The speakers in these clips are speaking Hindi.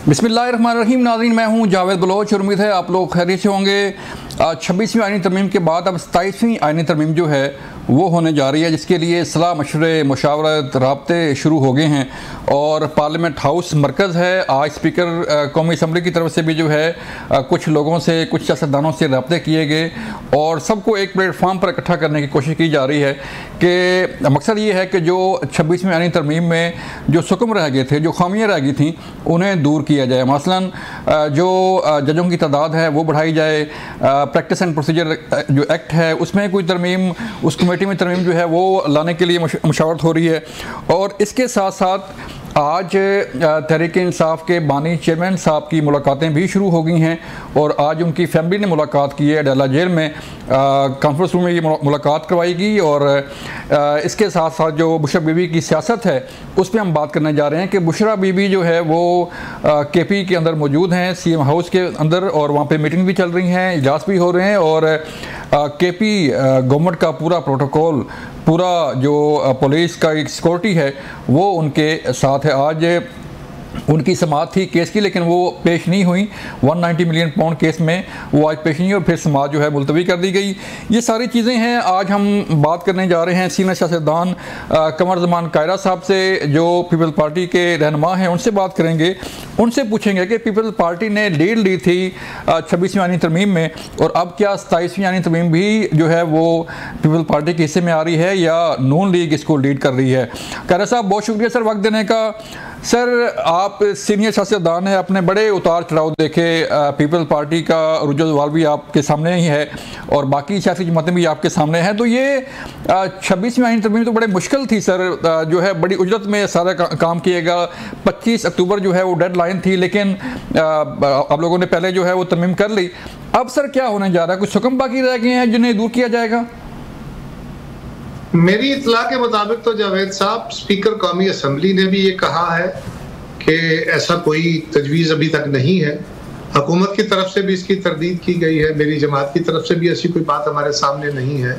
बिस्मिल्लाहिर्रहमानिर्रहीम। नाज़रीन, मैं हूं जावेद बलोच और उम्मीद है आप लोग खैरियत से होंगे। 26वीं आईनी तरमीम के बाद अब 27वीं आईनी तरमीम जो है वो होने जा रही है, जिसके लिए सलाह मशवरे मुशावरत राब्ते शुरू हो गए हैं और पार्लियामेंट हाउस मरकज़ है। आज स्पीकर कौमी असम्बली की तरफ से भी जो है कुछ लोगों से, कुछ सियासतदानों से राब्ते किए गए और सबको एक प्लेटफार्म पर इकट्ठा करने की कोशिश की जा रही है कि मकसद ये है कि जो 26वीं आईनी तरमीम में जो सुकम रह गए थे, जो खामियाँ रह गई थी, उन्हें दूर किया जाए। मसलन जो जजों की तादाद है वो बढ़ाई जाए, प्रैक्टिस एंड प्रोसीजर जो एक्ट है उसमें कोई तरमीम, उस कमेटी में तरमीम जो है वो लाने के लिए मुशावरत हो रही है। और इसके साथ साथ आज तहरीक इंसाफ के बानी चेयरमैन साहब की मुलाकातें भी शुरू हो गई हैं और आज उनकी फैमिली ने मुलाकात की है अडाला जेल में। कॉन्फ्रेंस रूम में ये मुलाकात करवाई गई और इसके साथ साथ जो बुशरा बीबी की सियासत है उस पर हम बात करने जा रहे हैं कि बुशरा बीबी जो है वो KP के अंदर मौजूद हैं, CM हाउस के अंदर, और वहाँ पे मीटिंग भी चल रही हैं, इजलास भी हो रहे हैं और KP गवर्नमेंट का पूरा प्रोटोकॉल, पूरा जो पुलिस का एक सिक्योरिटी है वो उनके साथ है। आज उनकी समाअत थी केस की, लेकिन वो पेश नहीं हुई। 190 मिलियन पाउंड केस में वो आज पेश नहीं हुई और फिर समाअत जो है मुलतवी कर दी गई। ये सारी चीज़ें हैं। आज हम बात करने जा रहे हैं सीनियर सियासतदान कमर ज़मान कायरा साहब से, जो पीपल पार्टी के रहनुमा हैं। उनसे बात करेंगे, उनसे पूछेंगे कि पीपल पार्टी ने लीड ली थी 26वीं आईनी तरमीम में और अब क्या 27वीं आईनी तरमीम भी जो है वो पीपल पार्टी के हिस्से में आ रही है या नून लीग इसको लीड कर रही है। कायरा साहब, बहुत शुक्रिया सर वक्त देने का। सर, आप सीनियर सियासतदान हैं, अपने बड़े उतार चढ़ाव देखे, पीपल पार्टी का रुजवाल भी आपके सामने ही है और बाकी सियासी जमातें भी आपके सामने हैं। तो ये 26वीं आईनी तरमीम तो बड़े मुश्किल थी सर, जो है बड़ी उजरत में सारा काम किएगा। 25 अक्टूबर जो है वो डेडलाइन थी, लेकिन आप लोगों ने पहले जो है वो तरमीम कर ली। अब सर क्या होने जा रहा है? कुछ हुक्म बाकी रह गए हैं जिन्हें दूर किया जाएगा? मेरी इत्तला के मुताबिक तो जावेद साहब, स्पीकर कौमी असम्बली ने भी ये कहा है कि ऐसा कोई तजवीज़ अभी तक नहीं है। हुकूमत की तरफ से भी इसकी तरदीद की गई है, मेरी जमात की तरफ से भी ऐसी कोई बात हमारे सामने नहीं है।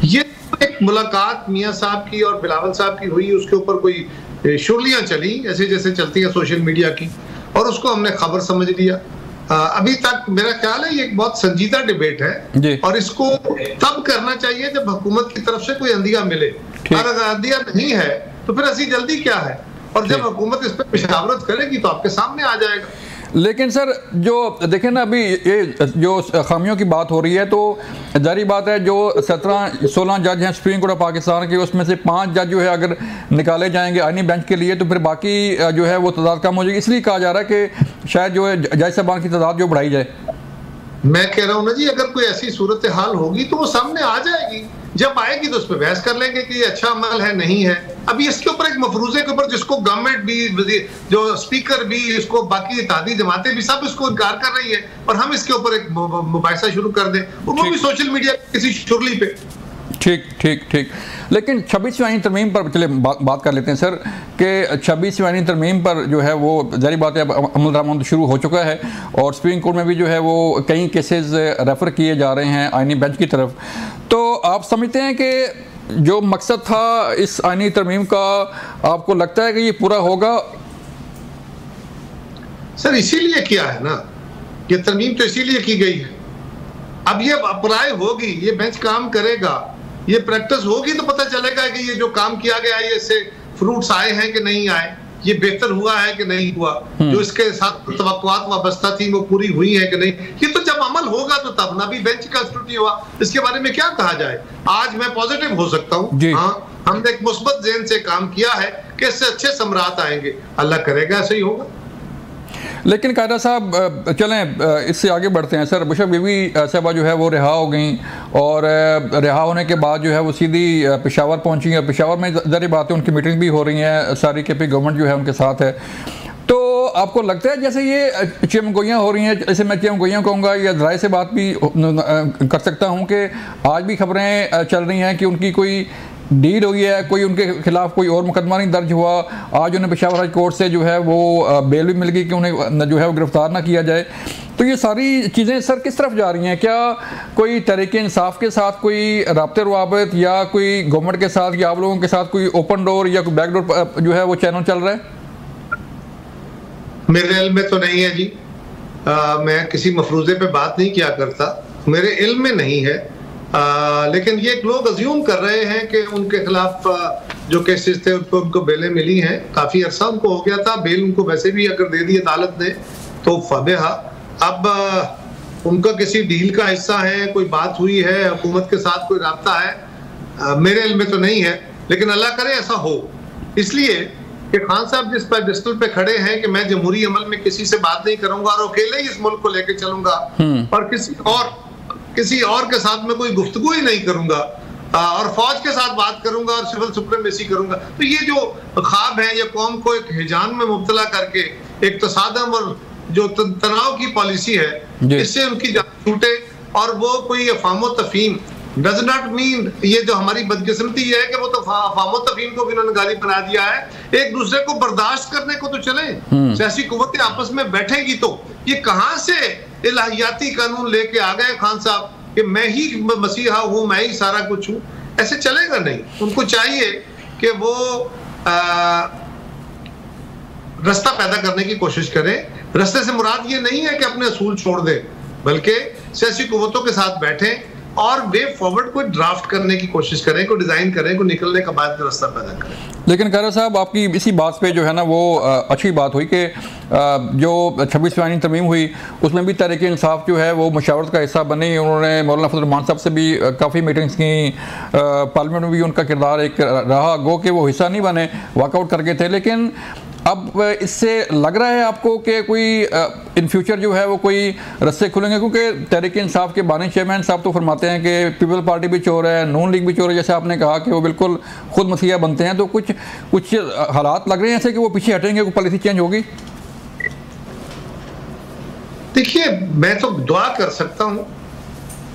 ये एक मुलाकात मियाँ साहब की और बिलावल साहब की हुई, उसके ऊपर कोई शुरलियाँ चली ऐसे जैसे चलती है सोशल मीडिया की, और उसको हमने खबर समझ लिया। अभी तक मेरा ख्याल है ये एक बहुत संजीदा डिबेट है और इसको तब करना चाहिए जब हुकूमत की तरफ से कोई अंदिया मिले। अगर अंदिया नहीं है तो फिर ऐसी जल्दी क्या है, और जब हुकूमत इस पर मुशावरत करेगी तो आपके सामने आ जाएगा। लेकिन सर, जो देखें ना, अभी ये जो खामियों की बात हो रही है तो जारी बात है, जो 16 जज हैं सुप्रीम कोर्ट ऑफ पाकिस्तान के, उसमें से 5 जज जो है अगर निकाले जाएंगे आईनी बेंच के लिए तो फिर बाकी जो है वो तादाद कम हो जाएगी। इसलिए कहा जा रहा है कि शायद जो है जज साहबान की तादाद जो बढ़ाई जाए। मैं कह रहा हूँ ना जी, अगर कोई ऐसी सूरत हाल होगी तो वो सामने आ जाएगी। जब आएगी तो उस पर बहस कर लेंगे कि ये अच्छा अमल है नहीं है। अभी इसके ऊपर एक मफरूजे के ऊपर जिसको गवर्नमेंट भी, जो स्पीकर भी, इसको बाकी इत्तेहादी जमातें भी, सब इसको इनकार कर रही है और हम इसके ऊपर एक मुबाहिसा शुरू कर दें, वो भी सोशल मीडिया किसी शुरली पे। ठीक ठीक ठीक। लेकिन 26वीं आईनी तरमीम पर चले बात कर लेते हैं सर, कि 26वीं आईनी तरमीम पर जो है वो जारी बात है, अमल दरामद शुरू हो चुका है और सुप्रीम कोर्ट में भी जो है वो कई केसेस रेफ़र किए जा रहे हैं आईनी बेंच की तरफ। तो आप समझते हैं कि जो मकसद था इस आईनी तरमीम का, आपको लगता है कि ये पूरा होगा? सर, इसीलिए किया है ना, ये तरमीम तो इसीलिए की गई है। अब ये अप्लाई होगी, ये बेंच काम करेगा, ये प्रैक्टिस होगी तो पता चलेगा कि ये जो काम किया गया है, ये इससे फ्रूट्स आए हैं कि नहीं आए, ये बेहतर हुआ है कि नहीं हुआ, जो इसके साथ तवक्कुआत वाबस्ता थी वो पूरी हुई है कि नहीं। ये तो जब अमल होगा तो तब ना। भी बेंच का स्क्रूटनी हुआ, इसके बारे में क्या कहा जाए। आज मैं पॉजिटिव हो सकता हूँ, हाँ, हमने एक मुस्बत ज़हन से काम किया है कि इससे अच्छे समरात आएंगे, अल्लाह करेगा ऐसे ही होगा। लेकिन कायदा साहब, चलें इससे आगे बढ़ते हैं सर। बुशरा बीबी साहबा जो है वो रिहा हो गई और रिहा होने के बाद जो है वो सीधी पेशावर पहुंची है। पेशावर में ज़ाहिर बात है उनकी मीटिंग भी हो रही है, सारी KP गवर्नमेंट जो है उनके साथ है। तो आपको लगता है जैसे ये चिमगोइयाँ हो रही हैं, जैसे मैं चिमगोइयाँ कहूँगा या ज़राए से बात भी कर सकता हूँ कि आज भी खबरें चल रही हैं कि उनकी कोई डील हुई है, कोई उनके खिलाफ कोई और मुकदमा नहीं दर्ज हुआ, आज उन्हें पेशावर हाई कोर्ट से जो है वो बेल भी मिल गई कि उन्हें जो है वो गिरफ्तार ना किया जाए। तो ये सारी चीज़ें सर किस तरफ जा रही हैं? क्या कोई तहरीक इंसाफ के साथ कोई राब्ते रवाबत या कोई गवर्नमेंट के साथ या आप लोगों के साथ कोई ओपन डोर या कोई बैक डोर जो है वो चैनल चल रहा है? मेरे इल्म में तो नहीं है जी। मैं किसी मफरूजे पे बात नहीं किया करता, मेरे इल्म में नहीं है। लेकिन ये लोग अज्यूम कर रहे हैं कि उनके खिलाफ जो केसेस थे उनको बेलें मिली हैं। काफी अरसा उनको हो गया था, बेल उनको वैसे भी अगर दे दी अदालत ने तो फबेहा। अब उनका किसी डील का हिस्सा है, कोई बात हुई है, हुकूमत के साथ कोई राब्ता है, मेरे इल्म में तो नहीं है, लेकिन अल्लाह करे ऐसा हो। इसलिए कि खान साहब जिस पेडिस्टल पे खड़े हैं कि मैं जमहूरी अमल में किसी से बात नहीं करूंगा और अकेले ही इस मुल्क को लेकर चलूंगा और किसी और के साथ में कोई गुफ्तगू ही नहीं करूंगा और फौज के साथ बात करूंगा और सिविल सुप्रीमेसी करूंगा, तो ये जो ख्वाब है ये कौम को एक हिजान में मुब्तला करके एक तसादम और जो तनाव की पॉलिसी है इससे उनकी जान छूटे। और वो कोई अफाम तफहीम डज नॉट मीन, ये जो हमारी बदकिस्मती है कि वो तो अफाम तफहीम को भी उन्होंने गाली बना दिया है। एक दूसरे को बर्दाश्त करने को तो चले, सियासी कुव्वतें आपस में बैठेगी तो ये कहां से इलाहियाती कानून लेके आ गए खान साहब कि मैं ही मसीहा हूं, मैं ही सारा कुछ हूं। ऐसे चलेगा नहीं। उनको चाहिए कि वो रास्ता पैदा करने की कोशिश करें। रास्ते से मुराद ये नहीं है कि अपने असूल छोड़ दें, बल्कि सियासी कुव्वतों के साथ बैठें और वे फॉरवर्ड को ड्राफ्ट करने की कोशिश करें, को डिजाइन करें, को निकलने का बाद रास्ता पैदा करें। लेकिन खैर साहब आपकी इसी बात पे जो है ना वो अच्छी बात हुई कि जो 26वीं आईनी तरमीम हुई उसमें भी तहरीक इंसाफ जो है वो मशावरत का हिस्सा बनी। उन्होंने मौलाना फजल रहमान साहब से भी काफ़ी मीटिंग्स की, पार्लियामेंट में भी उनका किरदार एक रहा, गो कि वो हिस्सा नहीं बने, वॉकआउट करके थे। लेकिन अब इससे लग रहा है आपको कि कोई इन फ्यूचर जो है वो कोई रस्ते खुलेंगे? क्योंकि तहरीक इंसाफ के बानी चेयरमैन साहब तो फरमाते हैं कि पीपल पार्टी भी चोर है, नून लीग भी चोर है, जैसे आपने कहा कि वो बिल्कुल खुद मसीहा बनते हैं। तो कुछ हालात लग रहे हैं ऐसे कि वो पीछे हटेंगे, कोई पॉलिसी चेंज होगी? देखिए, मैं तो दुआ कर सकता हूँ,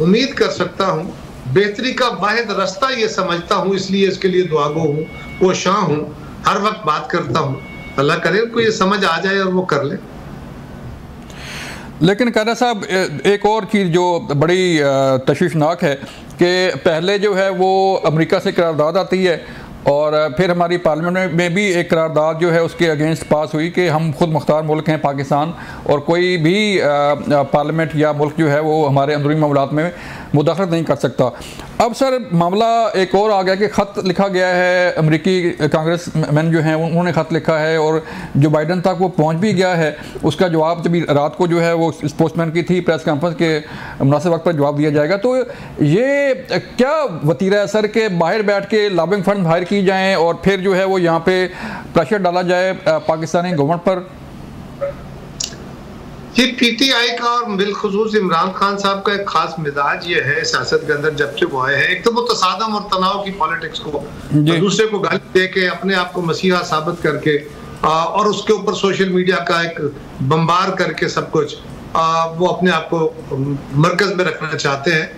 उम्मीद कर सकता हूँ, बेहतरी का वाहिद रास्ता ये समझता हूँ, इसलिए इसके लिए दुआगो हूँ, कोशां हूँ, हर वक्त बात करता हूँ। अल्लाह करे उनको ये समझ आ जाए और वो कर ले। लेकिन कायदा साहब एक और चीज़ जो बड़ी तशवीशनाक है कि पहले जो है वो अमेरिका से करारदाद आती है और फिर हमारी पार्लियामेंट में भी एक करारदाद जो है उसके अगेंस्ट पास हुई कि हम खुद मुख्तार मुल्क हैं पाकिस्तान और कोई भी पार्लियामेंट या मुल्क जो है वो हमारे अंदरूनी मामलात में मुदाखलत नहीं कर सकता। अब सर मामला एक और आ गया कि ख़त लिखा गया है, अमेरिकी कांग्रेस मैन जो हैं उन्होंने ख़त लिखा है और जो बाइडन तक वो पहुंच भी गया है। उसका जवाब जब रात को जो है वो स्पोक्समैन की थी प्रेस कॉन्फ्रेंस के मुनासिब वक्त पर जवाब दिया जाएगा। तो ये क्या वतीरा है सर के बाहर बैठ के लॉबिंग फंड हायर की जाएँ और फिर जो है वो यहाँ पे प्रेशर डाला जाए पाकिस्तानी गवर्नमेंट पर? ये पीटीआई का और बिलखुसूस इमरान खान साहब का एक खास मिजाज ये है सियासत के अंदर जब से वो आए हैं। एक तो वो तसादम और तनाव की पॉलिटिक्स को दूसरे को गाली दे के अपने आप को मसीहा साबित करके और उसके ऊपर सोशल मीडिया का एक बम्बार करके सब कुछ वो अपने आप को मरकज में रखना चाहते हैं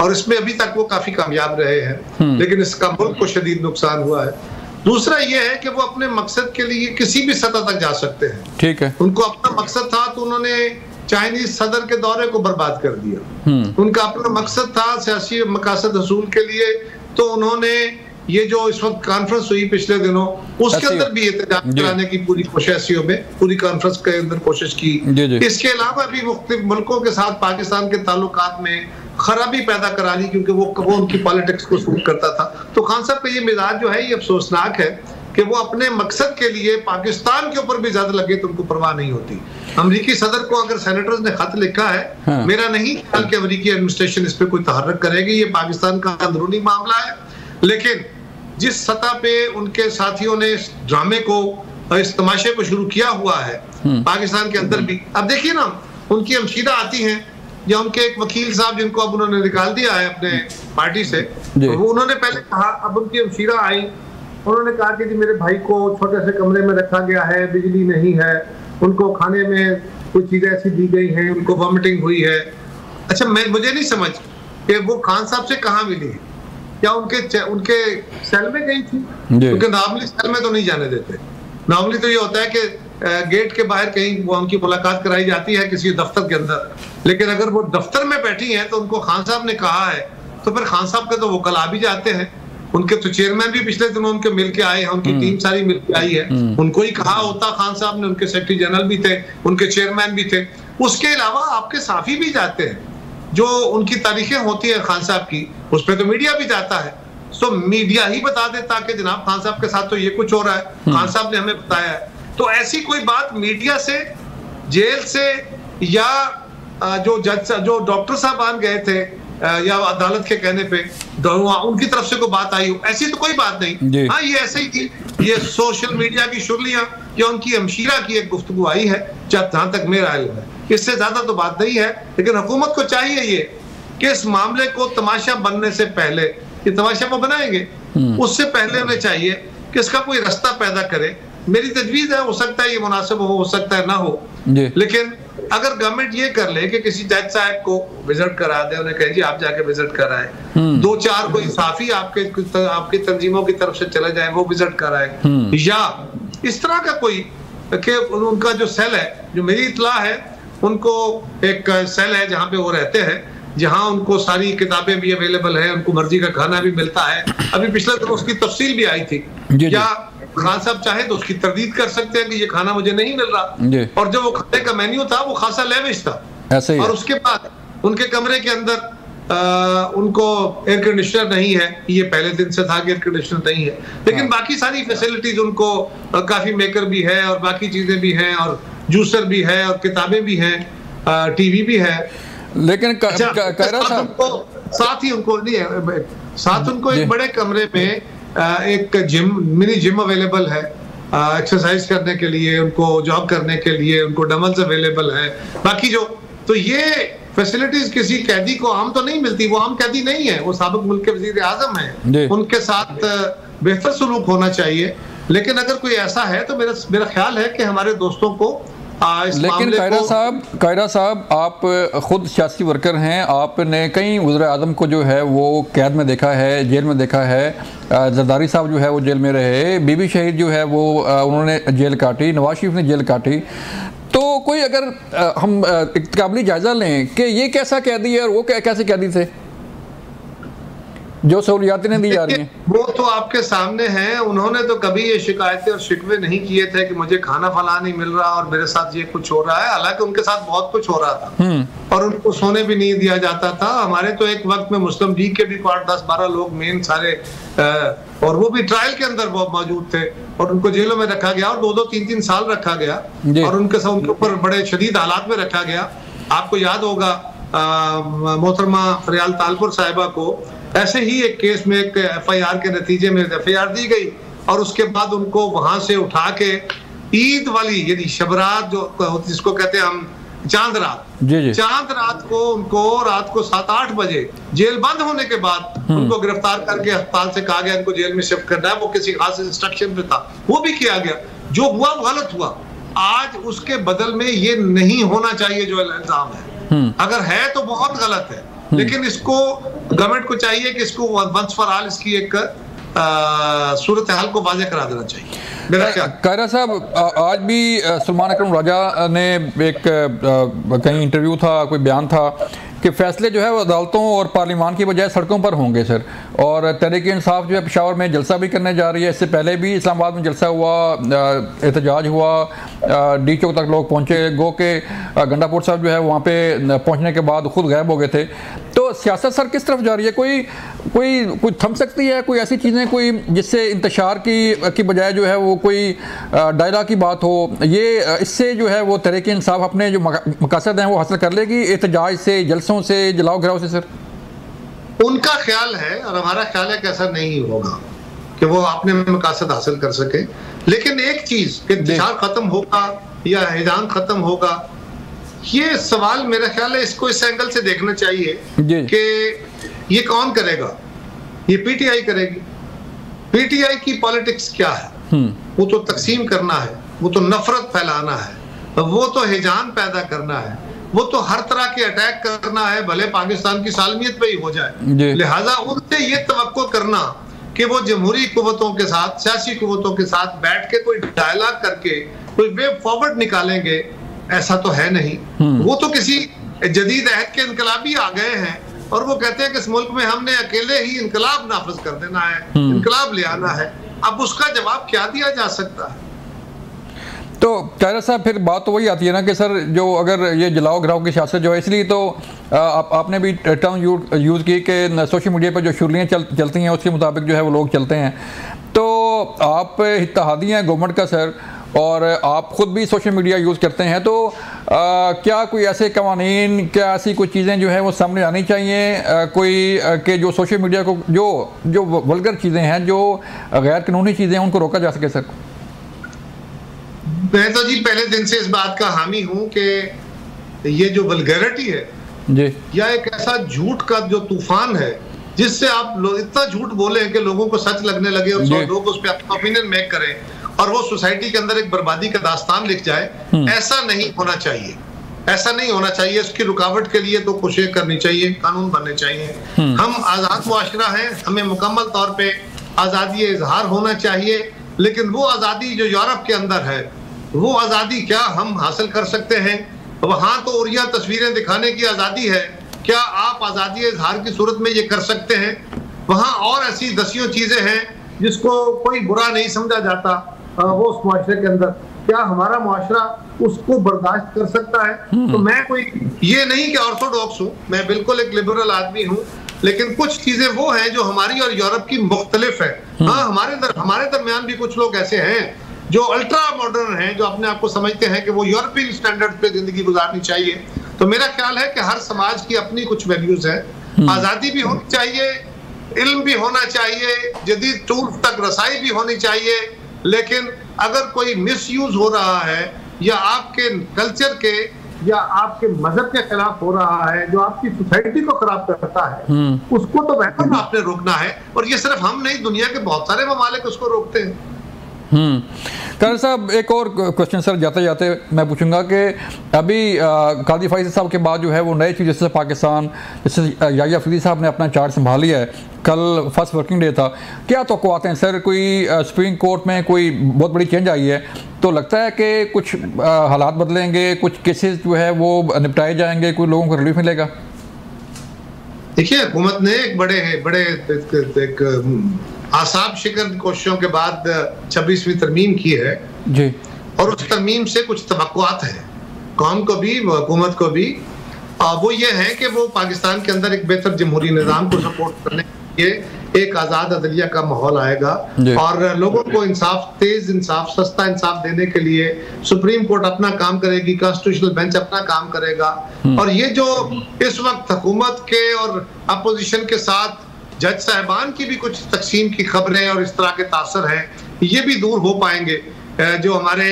और इसमें अभी तक वो काफी कामयाब रहे हैं, लेकिन इसका मुल्क को शदीद नुकसान हुआ है। दूसरा ये है कि वो अपने मकसद के लिए किसी भी सतह तक जा सकते हैं। ठीक है, उनको अपना मकसद था तो उन्होंने चाइनीज सदर के दौरे को बर्बाद कर दिया। उनका अपना मकसद था सियासी मकासद हसूल के लिए, तो उन्होंने ये जो इस वक्त कॉन्फ्रेंस हुई पिछले दिनों उसके अंदर भी एहतजाज कराने की पूरी कोशिश में पूरी कॉन्फ्रेंस के अंदर कोशिश की। इसके अलावा भी मुख्तलिफ मुल्कों के साथ पाकिस्तान के ताल्लुकात में खराबी पैदा करा ली क्योंकि वो उनकी पॉलिटिक्स को सूट करता था। तो खान साहब का ये मिजाज जो है ये अफसोसनाक है कि वो अपने मकसद के लिए पाकिस्तान के ऊपर भी ज्यादा लगे तो उनको परवाह नहीं होती। अमेरिकी सदर को अगर सेनेटर्स ने खत लिखा है, मेरा नहीं ख्याल कि अमेरिकी एडमिनिस्ट्रेशन इस पे कोई तहर्रुक करेगी, ये पाकिस्तान का अंदरूनी मामला है। लेकिन जिस सतह पे उनके साथियों ने इस ड्रामे को इस तमाशे को शुरू किया हुआ है पाकिस्तान के अंदर भी, अब देखिए ना उनकी हमशीदा आती हैं या उनके एक वकील साहब जिनको अब उन्होंने निकाल दिया है अपने पार्टी से, वो उन्होंने पहले कहा, अब उनकी हमशीदा आई, उन्होंने कहा कि जी मेरे भाई को छोटे से कमरे में रखा गया है, बिजली नहीं है, उनको खाने में कुछ चीजें ऐसी दी गई हैं, उनको वॉमिटिंग हुई है। अच्छा, मुझे नहीं समझ कि वो खान साहब से कहाँ मिली है, क्या उनके सेल में गई थी? क्योंकि नॉर्मली सेल में तो नहीं जाने देते। नॉर्मली तो ये होता है कि गेट के बाहर कहीं वो उनकी मुलाकात कराई जाती है किसी दफ्तर के अंदर, लेकिन अगर वो दफ्तर में बैठी हैं तो उनको खान साहब ने कहा है तो फिर खान साहब के तो वकला भी जाते हैं उनके तो चेयरमैन भी पिछले दिनों उनके मिल के आए हैं, उनकी टीम सारी मिल के आई है। उनको ही कहा होता खान साहब ने, उनके सेक्रेटरी जनरल भी थे, उनके चेयरमैन भी थे। उसके अलावा आपके साफी भी जाते हैं, जो उनकी तारीखें होती है खान साहब की, उस पर तो मीडिया भी जाता है। तो मीडिया ही बता देता कि जनाब खान साहब के साथ तो ये कुछ हो रहा है, खान साहब ने हमें बताया है। तो ऐसी कोई बात मीडिया से, जेल से, या जो जज, जो डॉक्टर साहब गए थे या अदालत के कहने पे उनकी तरफ से कोई बात आई हो, ऐसी तो कोई बात नहीं। हाँ, ये ऐसे ही थी, ये सोशल मीडिया की शुगलियां या उनकी हमशीरा की एक गुफ्तगू आई है, जहां तक मेरा इल्म है। इससे ज्यादा तो बात नहीं है। लेकिन हुकूमत को चाहिए ये कि इस मामले को तमाशा बनने से पहले, ये तमाशा वो बनाएंगे, उससे पहले उन्हें चाहिए कि इसका कोई रास्ता पैदा करे। मेरी तजवीज है, हो सकता है ये मुनासिब हो सकता है ना हो, लेकिन अगर गवर्नमेंट ये कर ले कि किसी जज साहब को विजिट करा दे, उन्हें कहे जी आप जाके विजिट कराए, 2-4 कोई साफी आपकी तंजीमों की तरफ से चले जाए, वो विजिट कराए, या इस तरह का कोई कि उनका जो सेल है, जो मेरी इत्तला है, उनको एक सेल है जहाँ पे वो रहते हैं, जहाँ उनको सारी किताबें भी अवेलेबल है, उनको मर्जी का खाना भी मिलता है। अभी पिछले दिन उसकी तफसील भी आई थी। या खान साहब चाहे तो उसकी तरदीद कर सकते हैं कि ये खाना मुझे नहीं मिल रहा, और जो वो खाने का मेन्यू था वो खासा लेविश था, और उसके बाद उनके कमरे के अंदर उनको एयर कंडीशनर नहीं है। ये पहले दिन से था कि एयर कंडीशनर नहीं है, लेकिन बाकी सारी फैसिलिटीज उनको, काफी मेकर भी है और बाकी चीजें भी हैं, और जूसर भी है, और किताबें भी हैं, टीवी भी है। लेकिन साथ ही उनको नहीं है, साथ उनको एक बड़े कमरे में एक जिम, मिनी जिम अवेलेबल है एक्सरसाइज करने के लिए, उनको जॉब करने के लिए, उनको डम्बल्स अवेलेबल है। बाकी जो, तो ये फैसिलिटीज किसी कैदी को आम तो नहीं मिलती। वो आम कैदी नहीं है, वो साबिक मुल्क के वजीर आजम है, उनके साथ बेहतर सलूक होना चाहिए। लेकिन अगर कोई ऐसा है तो मेरा ख्याल है कि हमारे दोस्तों को लेकिन कायरा साहब आप खुद सियासी वर्कर हैं, आपने कई वज़ीर आज़म को जो है वो कैद में देखा है, जेल में देखा है। जरदारी साहब जो है वो जेल में रहे, बीबी शहीद जो है वो उन्होंने जेल काटी, नवाज शरीफ ने जेल काटी। तो कोई अगर हम काबिल जायज़ा लें कि ये कैसा कैदी है और वो कैसे कैदी थे जो सहूलियातें नहीं दी जा रही हैं, वो तो आपके सामने हैं। उन्होंने तो कभी ये शिकायतें और शिकवे नहीं किए थे कि मुझे खाना फला नहीं मिल रहा और मेरे साथ ये कुछ हो रहा है। हालांकि उनके साथ बहुत कुछ हो रहा था और उनको सोने भी नहीं दिया जाता था। हमारे तो एक वक्त में मुस्लिम लीग के भी 10-12 लोग मेन सारे, और वो भी ट्रायल के अंदर बहुत मौजूद थे, और उनको जेलों में रखा गया और 2-2, 3-3 साल रखा गया, और उनके साथ उनके ऊपर बड़े शदीद हालात में रखा गया। आपको याद होगा मोहतरमा फरियाल तालपुर साहिबा को ऐसे ही एक केस में एक FIR के नतीजे में FIR दी गई, और उसके बाद उनको वहां से उठा के ईद वाली, यानी शबरात जो जिसको कहते हैं हम, चांद रात, चांद रात को उनको रात को 7-8 बजे जेल बंद होने के बाद उनको गिरफ्तार करके अस्पताल से कहा गया इनको जेल में शिफ्ट करना है। वो किसी खास इंस्ट्रक्शन पे था, वो भी किया गया। जो हुआ वो गलत हुआ। आज उसके बदल में ये नहीं होना चाहिए जो इल्जाम है, अगर है तो बहुत गलत है। लेकिन इसको गवर्नमेंट को चाहिए कि इसको वंस फॉर ऑल इसकी एक सूरत हाल को वाज़ेह करा देना चाहिए। मेरा क्या कायरा साहब, आज भी सलमान अकरम राजा ने एक कहीं इंटरव्यू था, कोई बयान था कि फैसले जो है वो अदालतों और पार्लिमान की बजाय सड़कों पर होंगे सर, और तहरीक इंसाफ जो है पेशावर में जलसा भी करने जा रही है। इससे पहले भी इस्लामाबाद में जलसा हुआ, एहतजाज हुआ, डी चौक तक लोग पहुंचे। गो के गंडापुर साहब जो है वहाँ पे पहुंचने के बाद खुद गायब हो गए थे। तो सियासत सर किस तरफ जा रही है? कोई थम सकती है? कोई ऐसी चीज़ें कोई जिससे इंतशार की बजाय जो है वो कोई दायरा की बात हो, ये इससे जो है वो तहरीक इंसाफ अपने जो मकसद हैं वो हासिल कर लेगी एहतजाज से, जलसों से, जलाओ घिराव से? सर उनका ख्याल है और हमारा ख्याल है कि ऐसा नहीं होगा कि वो अपने मकसद हासिल कर सके। लेकिन एक चीज कि इंतशार खत्म होगा या हिजान खत्म होगा, ये सवाल मेरा ख्याल है इसको इस एंगल से देखना चाहिए कि ये कौन करेगा। ये PTI करेगी। PTI की पॉलिटिक्स क्या है? वो तो तकसीम करना है, वो तो नफरत फैलाना है, वो तो हिजान पैदा करना है, वो तो हर तरह के अटैक करना है, भले पाकिस्तान की सालमियत पे ही हो जाए। लिहाजा उनसे ये तवक्को करना कि वो जमहूरी कुव्वतों के साथ, सियासी कुव्वतों के साथ बैठ के कोई डायलॉग करके कोई वे फॉरवर्ड निकालेंगे, ऐसा तो है नहीं। वो तो किसी जदीद अहद के इनकलाबी आ गए हैं और वो कहते हैं कि इस मुल्क में हमने अकेले ही इनकलाब नाफिज कर देना है, इनकलाब ले आना है। अब उसका जवाब क्या दिया जा सकता है? तो कायरा साहब फिर बात तो वही आती है ना कि सर जो अगर ये जलाओ गिराओ की सियासत जो है, इसलिए तो आपने भी टर्म यूज़ की कि सोशल मीडिया पर जो शुरुआत चलती हैं उसके मुताबिक जो है वो लोग चलते हैं। तो आप इत्तेहादी हैं गवर्नमेंट का सर, और आप ख़ुद भी सोशल मीडिया यूज़ करते हैं, तो क्या कोई ऐसे कवानीन, क्या ऐसी कोई चीज़ें जो है वो सामने आनी चाहिए कोई कि जो सोशल मीडिया को जो वल्गर चीज़ें हैं, जो गैर कानूनी चीज़ें हैं, उनको रोका जा सके? सर मैं तो जी पहले दिन से इस बात का हामी हूं कि ये जो वल्गैरिटी है जी, या एक ऐसा झूठ का जो तूफान है जिससे आप लोग इतना झूठ बोले कि लोगों को सच लगने लगे और लोग उस पर अपना ओपिनियन मेक करें और वो सोसाइटी के अंदर एक बर्बादी का दास्तान लिख जाए, ऐसा नहीं होना चाहिए। ऐसा नहीं होना चाहिए। इसकी रुकावट के लिए तो कोशिश करनी चाहिए, कानून बनने चाहिए। हम आज़ाद मुआशरा हैं, हमें मुकम्मल तौर पे आज़ादी इजहार होना चाहिए, लेकिन वो आज़ादी जो यूरोप के अंदर है वो आज़ादी क्या हम हासिल कर सकते हैं? वहाँ तो उरिया तस्वीरें दिखाने की आज़ादी है, क्या आप आज़ादी इजहार की सूरत में ये कर सकते हैं? वहाँ और ऐसी दसियों चीज़ें हैं जिसको कोई बुरा नहीं समझा जाता वो उस मुआशरे के अंदर, क्या हमारा मुआशरा उसको बर्दाश्त कर सकता है? तो मैं कोई ये नहीं कि ऑर्थोडॉक्स हूँ, मैं बिल्कुल एक लिबरल आदमी हूँ, लेकिन कुछ चीजें वो हैं जो हमारी और यूरोप की मुख्तलिफ है। हाँ, हमारे दरमियान भी कुछ लोग ऐसे हैं जो अल्ट्रा मॉडर्न हैं, जो अपने आप को समझते हैं कि वो यूरोपियन स्टैंडर्ड पे जिंदगी गुजारनी चाहिए। तो मेरा ख्याल है कि हर समाज की अपनी कुछ वैल्यूज है, आजादी भी होनी चाहिए, इल्म भी होना चाहिए, जदीद टूल्स तक रसाई भी होनी चाहिए, लेकिन अगर कोई मिसयूज हो रहा है या आपके कल्चर के या आपके मजहब के खिलाफ हो रहा है, जो आपकी सोसाइटी को खराब करता है, उसको तो वैसे आपने रोकना है। और ये सिर्फ हम नहीं, दुनिया के बहुत सारे ममालिक उसको रोकते हैं। कादर साहब, एक और क्वेश्चन सर जाते जाते मैं पूछूंगा कि अभी कादी फैसल साहब के बाद जो है वो नए चीज़, जैसे पाकिस्तान, जैसे याहिया अफरीदी साहब ने अपना चार्ज संभाल लिया है, कल फर्स्ट वर्किंग डे था, क्या तवक्कुआत हैं सर? कोई सुप्रीम कोर्ट में कोई बहुत बड़ी चेंज आई है, तो लगता है कि कुछ हालात बदलेंगे, कुछ केसेस जो है वो निपटाए जाएंगे, कोई लोगों को रिलीफ मिलेगा? देखिए, हुकूमत ने एक बड़े आसाब शिकन कोशिशों के बाद 26वीं तरमीम की है जी, और उस तरमीम से कुछ तवक्कुआत है कौम को भी, हुकूमत को भी। वो ये है कि वो पाकिस्तान के अंदर एक बेहतर जमहूरी निज़ाम को सपोर्ट करने के लिए एक आज़ाद अदलिया का माहौल आएगा और लोगों को इंसाफ, तेज इंसाफ, सस्ता इंसाफ देने के लिए सुप्रीम कोर्ट अपना काम करेगी, कॉन्स्टिट्यूशनल बेंच अपना काम करेगा। और ये जो इस वक्त हुकूमत के और अपोजिशन के साथ जज साहबान की भी कुछ तकसीम की खबरें और इस तरह के तासर हैं, ये भी दूर हो पाएंगे। जो हमारे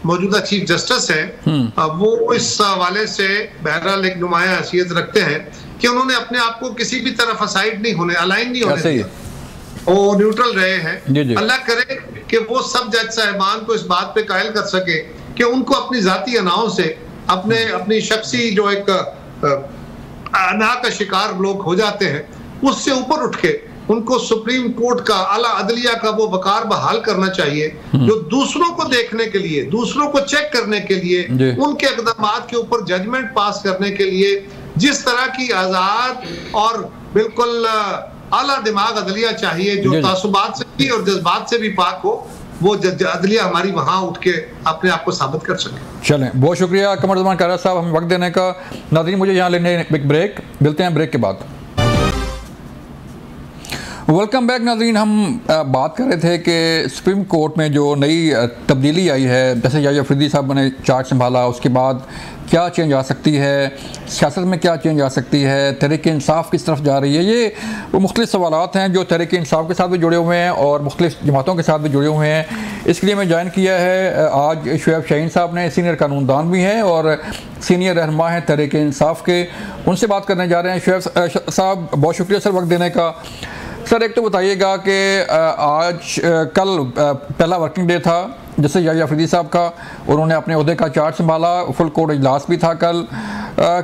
मौजूदा चीफ जस्टिस हैं वो इस हवाले से बहरहाल एक नुमाया हैसियत रखते हैं कि उन्होंने अपने आप को किसी भी तरफ असाइड नहीं होने, अलाइन नहीं होने दिया, वो न्यूट्रल रहे हैं। अल्लाह करे कि वो सब जज साहबान को इस बात पे कायल कर सके कि उनको अपनी जाती अनाओं से, अपनी शख्सी जो एक अना का शिकार लोग हो जाते हैं, उससे ऊपर उठ के उनको सुप्रीम कोर्ट का, आला अदलिया का वो वकार बहाल करना चाहिए जो दूसरों को देखने के लिए, दूसरों को चेक करने के लिए, उनके इक़दामात के ऊपर जजमेंट पास करने के लिए जिस तरह की आजाद और बिल्कुल आला दिमाग अदलिया चाहिए, जो तासुबात से भी और जज्बात से भी पाक हो, वो अदलिया हमारी वहां उठ के अपने आप को साबित कर सके। चलें, बहुत शुक्रिया कमरुज़्ज़मान कायरा साहब हमें वक्त देने का। नाज़रीन, मुझे यहाँ लेने एक ब्रेक, मिलते हैं ब्रेक के बाद। वेलकम बैक नाज़रीन, हम बात कर रहे थे कि सुप्रीम कोर्ट में जो नई तब्दीली आई है, जैसे याहिया अफरीदी साहब ने चार्ज संभाला, उसके बाद क्या चेंज आ सकती है, सियासत में क्या चेंज आ सकती है, तहरीक इंसाफ किस तरफ जा रही है, ये वो मुख्तलिफ सवालात हैं जो तहरीक इंसाफ के साथ भी जुड़े हुए हैं और मुख्तलिफ जमातों के साथ भी जुड़े हुए हैं। इसके लिए मैं ज्वाइन किया है आज शुएब शाहीन साहब ने, सीनियर कानूनदान भी हैं और सीनियर रहनुमा हैं तहरीक इंसाफ के, उनसे बात करने जा रहे हैं। शुएब साहब, बहुत शुक्रिया सर वक्त देने का। सर, एक तो बताइएगा कि आज कल पहला वर्किंग डे था जैसे याहिया अफरीदी साहब का, उन्होंने अपने ओहदे का चार्ज संभाला, फुल कोर्ट इजलास भी था कल।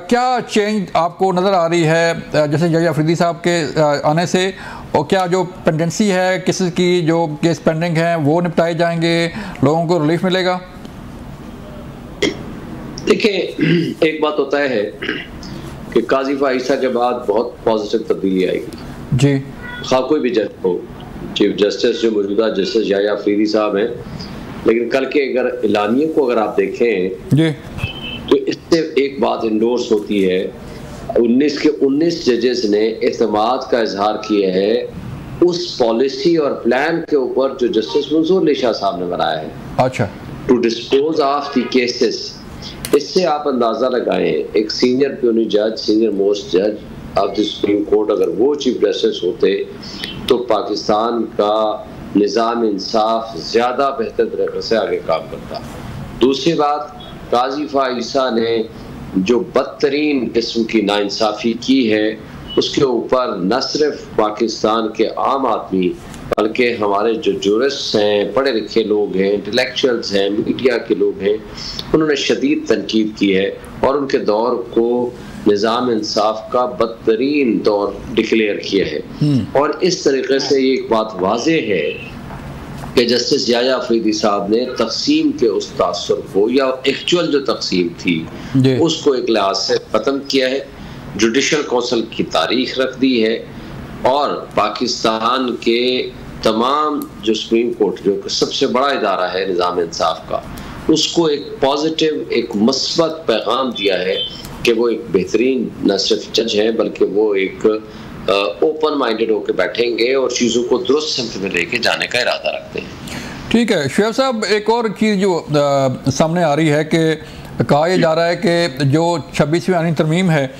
क्या चेंज आपको नज़र आ रही है जैसे याहिया अफरीदी साहब के आने से, और क्या जो पेंडेंसी है केसेस की, जो केस पेंडिंग हैं वो निपटाए जाएंगे, लोगों को रिलीफ मिलेगा? देखिए, एक बात होता है कि काजी फाइसा के बाद बहुत पॉजिटिव तब्दीली आएगी जी। खा कोई भी जज हो, चीफ जस्टिस जो मौजूदा जस्टिस याया अफरीदी साहब हैं, लेकिन कल के अगर एलानिये को अगर आप देखें जी तो इससे एक बात इंडोर्स होती है, 19 के 19 जजेस ने एतमाद का इजहार किया है उस पॉलिसी और प्लान के ऊपर जो जस्टिस मंसूर अली शाह साहब ने बनाया है, अच्छा, to dispose of the cases. इससे आप अंदाजा लगाएं, एक सीनियर प्यूनी जज, सीनियर मोस्ट जज ऑफ द सुप्रीम कोर्ट, अगर वो चीफ जस्टिस होते तो पाकिस्तान का निज़ाम इंसाफ ज़्यादा बेहतर तरीके से आगे काम करता। दूसरी बात, काजी फाइसा ने जो बदतरीन किस्म की नाइंसाफ़ी की है उसके ऊपर न सिर्फ पाकिस्तान के आम आदमी बल्कि हमारे जो जूरिस्ट हैं, पढ़े लिखे लोग हैं, इंटेलेक्चुअल्स हैं, मीडिया के लोग हैं, उन्होंने शदीद तनकीद की है और उनके दौर को निज़ाम इंसाफ का बदतरीन दौर डिक्लेयर किया है। और इस तरीके से ये एक बात वाज़ेह है कि जस्टिस याया अफरीदी साहब ने तकसीम के उस तासुर को या एक्चुअल जो तकसीम थी उसको एक लिहाज से ख़त्म किया है, जुडिशल कौंसिल की तारीख रख दी है और पाकिस्तान के तमाम जो सुप्रीम कोर्ट जो सबसे बड़ा इदारा है निज़ाम इंसाफ का, उसको एक पॉजिटिव, एक मस्बत पैगाम दिया है कि वो एक बेहतरीन न सिर्फ जज हैं बल्कि वो एक ओपन माइंडेड होकर बैठेंगे और चीज़ों को दुरुस्त समत में लेके जाने का इरादा रखते हैं। ठीक है शुएब साहब, एक और चीज़ जो सामने आ रही है कि कहा यह जा रहा है कि जो 26वीं आईनी तरमीम है